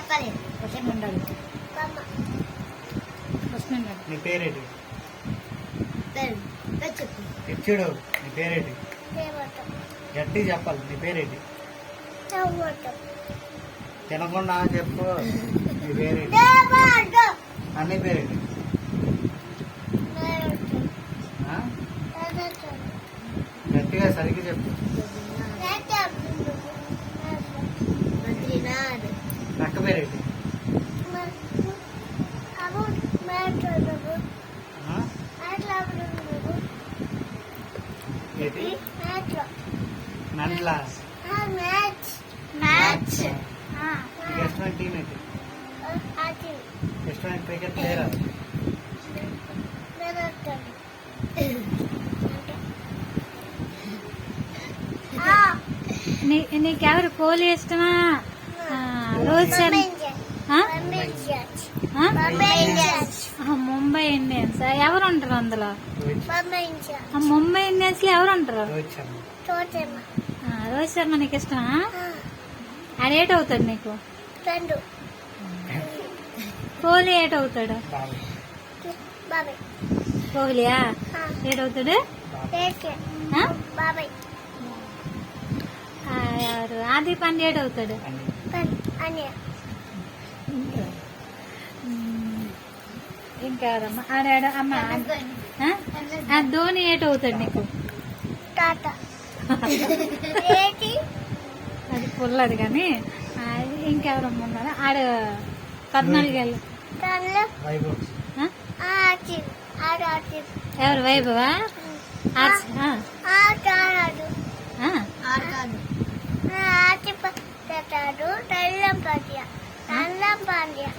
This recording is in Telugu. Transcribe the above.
చెప్పాలి. క్వశ్చన్ ఉండాలి. క్వశ్చన్ నీ పేరేంటి? చెప్పు. ఇచ్చుడు నీ పేరేంటి? గట్టి చెప్పాలి. నీ పేరేంటి? తినకుండా చెప్పు. నీ పేరేంటి? అన్ని పేరేంటి? గట్టిగా సరిగ్గా చెప్పు. అక్క పేరేంటి? నన్లా ఇష్టమైన టీం ఏంటి? ఇష్టమైన క్రికెట్ ప్లేయరా? నీకెవరు కోహ్లీ ఇష్టమా? రోహిత్ శర్మ? ముంబై ఇండియన్స్. ఎవరు ఉంటారు అందులో? ముంబై ఇండియన్స్ లో ఎవరు ఉంటారు? రోహిత్ శర్మ నీకు ఇష్టమా? అది ఏటవుతాడు నీకు? కోహ్లీ ఏటవుతాడు? కోహ్లీయా ఏటవుతాడు? ఎవరు? ఆది పాండ్యా ఏటవుతాడు? ఇంకెవరమ్మా? ఆడాడు అమ్మ. ధోని ఏటవుతాడు నీకు? అది పుల్లది కానీ ఇంకెవరమ్మా ఉన్నారు? ఆడు 14 ఏళ్ళు. ఎవరు? వైభవా? పాండ్యా